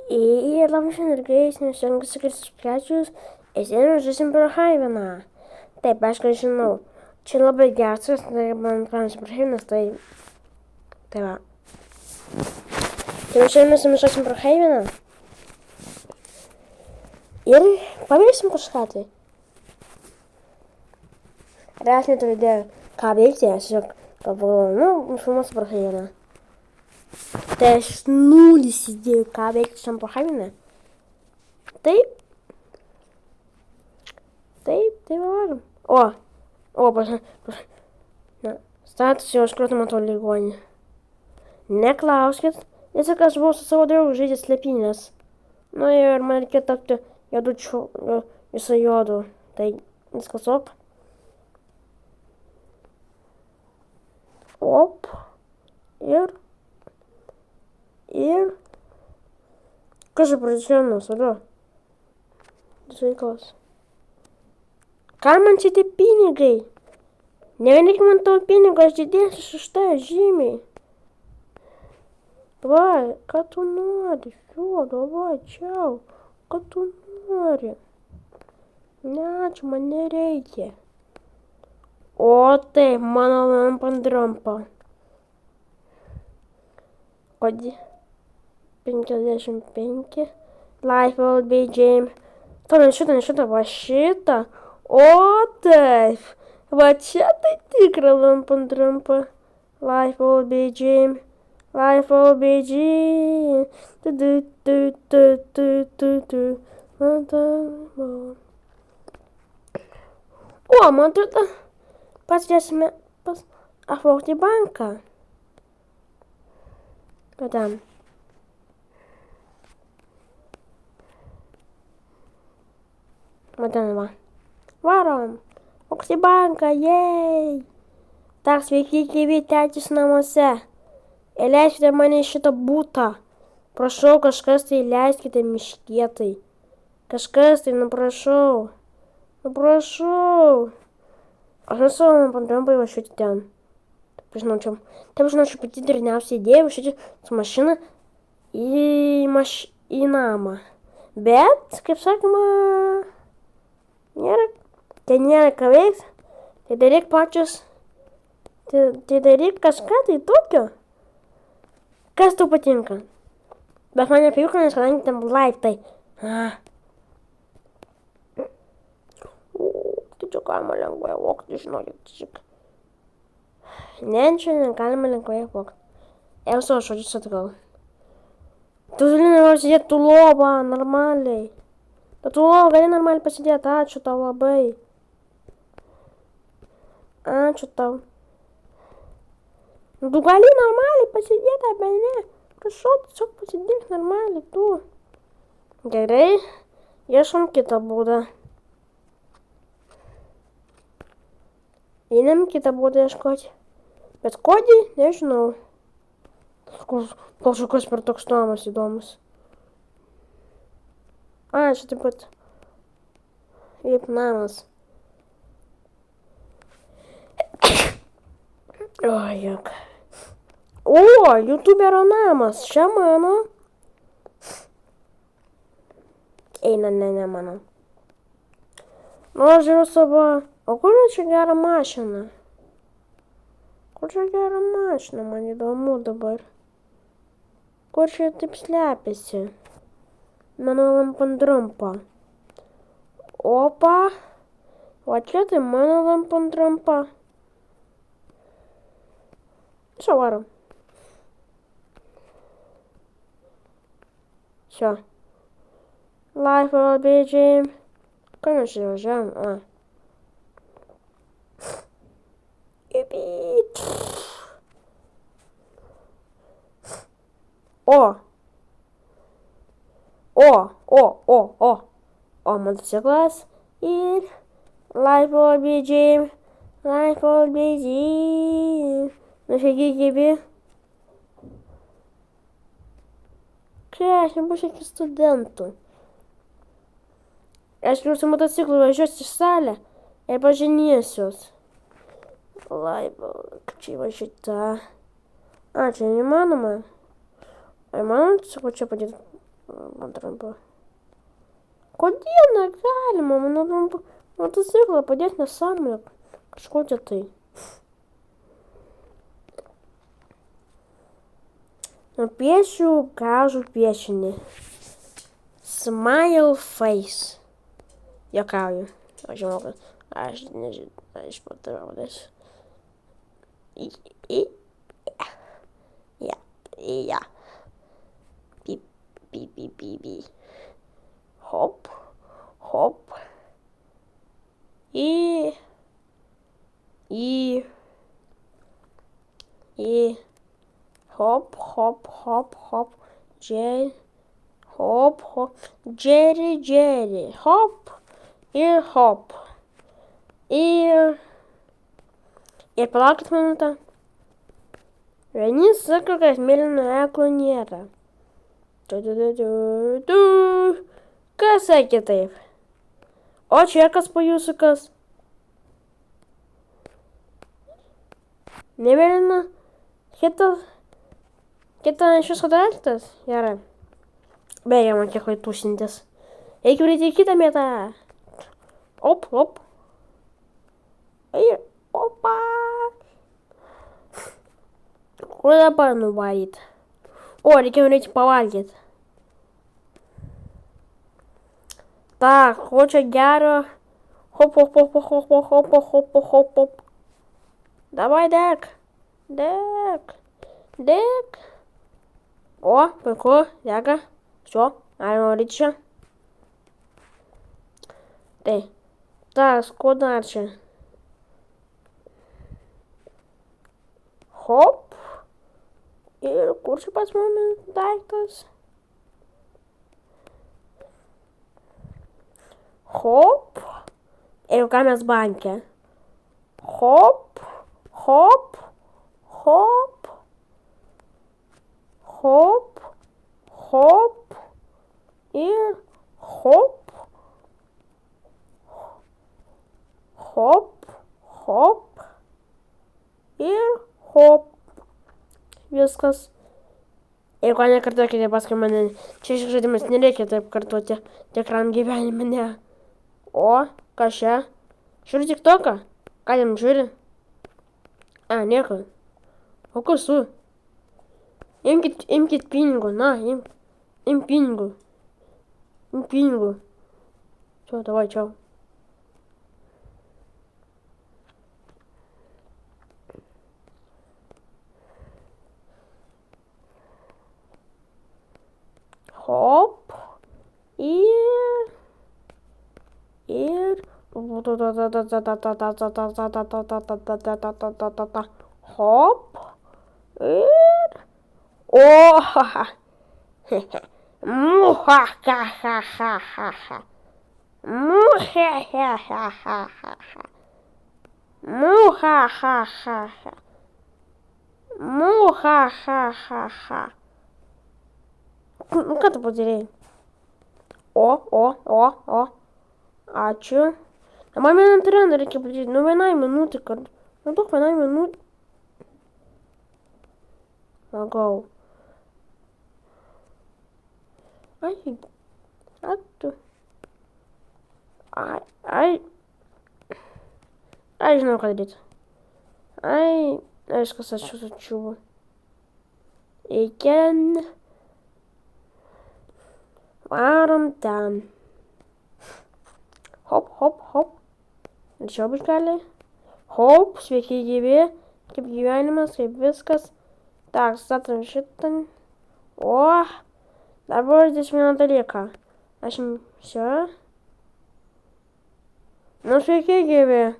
E labas šiandien, nes renkas skirtus prečius, esėnų žaisim Brookhaveną. Taip, aš ką žinau. Čia labai geras, tai man pranas Brookhavenas, tai va. Tai šiandien mes žaisim Brookhaveną. Ir pamėgsim kažką tai. Ir aš neturiu idėjų, ką veikti, aš tiesiog galvoju, filmuosiu Brookhaveną. Tai aš nulis idėjų, ką veikti šiam Brookhavene. Taip, varom. Status jau iškratoma to ligonį. Neklauskit, tiesiog aš buvau su savo draugu žaidęs slėpynės. Nu ir man reikia tapti juodučiu, viso juodu. Tai viskas op. Op. Ir. Kas čia pradėsienas, alio? Sveikos. Ką man čia tie pinigai? Nereikia man tavo pinigų, aš didėsiu už tai žymiai. Davai, ką tu nori? Davai, čiau. Ką tu nori? Ne, čia man nereikia. O taip, mano lampandrampa. Kodėl? 55. Life will be James. To ne šitą, va šitą. O taip. Va čia tai tikra lampandrampa. Life will be James. Life will be James. O, man atrodo, pasižiūrėsime apvogti banką. Padam. Madam, va. Varom. Apvogti banką, jei. Tak, sveiki, gyvi tėtis namuose. Įleiskite mane į šitą butą. Prašau, kažkas tai leiskite miškietai. Kažkas tai, prašau. Prašau. Aš nesau lampandrampai važiuoti ten. Taip žinau, pati durniausia idėja važiuoti su mašina į namą. Bet, kaip sakoma, nėra ką veiks. Tai daryk pačios. Tai daryk kažką tai tokio. Kas tau patinka? Bet man nepavyko, nes kadangi ten laiptai. Tai čia galima lengvai vogti, žinokit. Ne, čia negalima lengvai vogti. Jau savo žodžius atgal. Tu gali pasidėti tu lovą normaliai. Tu lovą gali normaliai pasidėti, ačiū tau labai. Ačiū tau. Tu gali normaliai pasidėti, bet ne. Prašau, tiesiog pasidėk normaliai tu. Gerai, ieškom kitą būdą. Einam kitą būdą ieškoti. Bet kodį, nežinau. Kažkokios per toks namas įdomus. Čia taip pat. Kaip namas. Jok. YouTuberio namas. Čia mano. Eina, ne mano. Aš žiūriu savo. O kur čia gera mašina? Kur čia gera mašina, man įdomu dabar. Kur čia taip slepiasi? Mano lampandrampa. Opa. O čia tai mano lampandrampa. Čia varom. Čia. Life will be James. Ką mes čia važiavam? Motociklas ir Life will be James. Life will be James. Sveiki, gyvi. Aš nebūsiu iki studentų. Aš su motociklu važiuosiu į salę ir pažinėsiuos. Kaip čia įvažiuoti tą? Čia neįmanoma. Ar man čia padėti Man trumpa. Kodėl negalima? Man trumpa motociklą padėti nesąmonę. Kažkokia tai. Nupiešiu gražų piešinį. Smile face. Juokauju. Aš žinau, kad aš nežinau, aš patraudęs. Ja. Pip, pip, pip, pip, pip. Hop, hop. I. Hop, hop, hop, hop. Jerry. Hop, hop. Jerry. Hop. Ir hop. Ir palaukit minutę. Vieni sako, kad mėlyno eklo nėra. Kas sakė taip? O čia kas po jūsų kas? Nemėlyna? Kita šis daiktas? Gerai. Beje, man kiek laikų tūsintis. Reikia prieiti kitą vietą. Op. Ir opa. Kur dabar nuvaryt? O, reikia pavalgyti. Tak, ko čia gero? Hop. Davai, dek. O, puiku, dega. Все, galima varyti čia. Tai, tas, ko dar čia? Hop. Ir kur čia pas mumis daiktas? Hop. Ir ką mes banke? Hop. Ir hop. Ir hop. Viskas. Ir ko nekartokite paskui mane. Čia šis žaidimas nereikia taip kartuoti tikram gyvenime, ne. O, ką čia? Žiūri TikToką? Ką jam žiūri? A, nieko. O kasu? Imkit pinigų, na, imk pinigų. Čia, davai, čia. Hop. Ir. Hop. Ir. O. Muhahahahaha. Muhahahaha. Ką tu padarėjai? O. Ačiū. Man vieną treną reikia padaryti. Nu, vienai minutį kartu. Nu, duok vienai minutį. Lagau. Ai, tu. Ai, žinau, ką daryti. Viskas, aš sučiuvu. Eiken. Varom ten. Hop. Anksčiau biškelį. Hop, sveiki gyvi. Kaip gyvenimas, kaip viskas. Tak, statom šitą. O, dabar 10 dalyką. Aš čia. Nu, sveiki gyvi.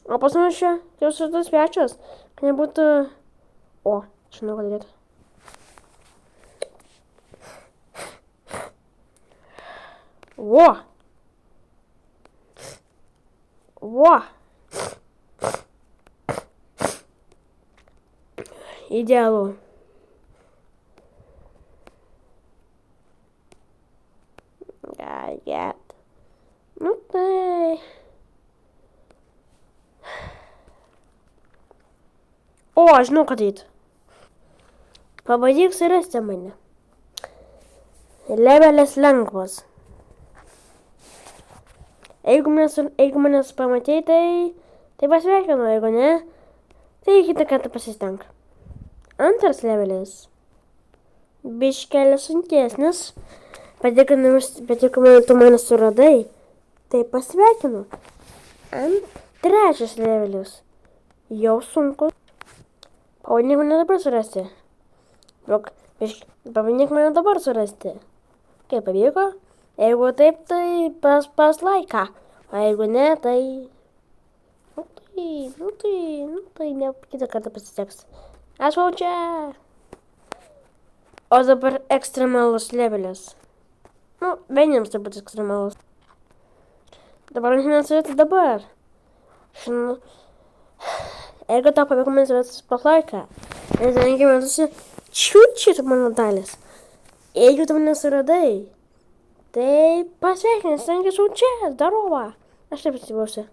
O pas mus čia jau šitas svečias. Kad nebūtų... O, žinau, ką daryti. Во! Идеалу. Нет. Ну ты. О, žinau, ką daryti. Pabandyk surasti mane. Levelis lengvas. Jeigu manęs pamatei, tai pasveikinu, jeigu ne, tai kitą kartą pasistenk. Antras levelis. Biškelis sunkesnis, bet jeigu tu mane suradai, tai pasveikinu. Trečias levelis. Jau sunku. Pabandyk mane dabar surasti. Pabandyk mane dabar surasti. Kaip pavyko? Jeigu taip, tai pas laiką. O jeigu ne, tai... Tai ne, kitą kartą pasiseks. Aš buvau čia. O dabar ekstremalus levelis. Vieniems turbūt ekstremalus. Dabar aš surasti dabar. Jeigu tau pavyko man surasti pas laiką, nes renkime visi čiut mano dalis. Jeigu tu mane suradai, tai pasveikinis, esu čia, zdarova. Aš taip atsibūsiu.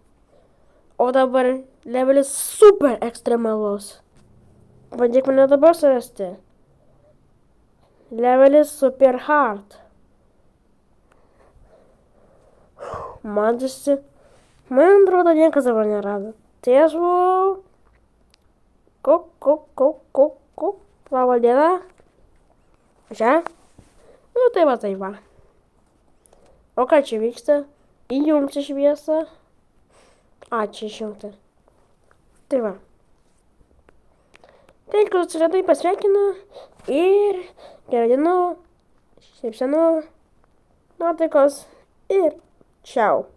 O dabar levelis super ekstremalus. Bandyk mane dabar surasti. Levelis super hard. Man atrodo, niekas dabar nerado. Tai aš buvau... Labą dieną. Čia? Tai va. O ką čia vyksta? Įjungti šviesą. Čia išjungta. Tai va. Tai, kad atsiradai, pasveikinu. Ir gerą dieną. Šypsenų. Nuotaikos. Ir čiau.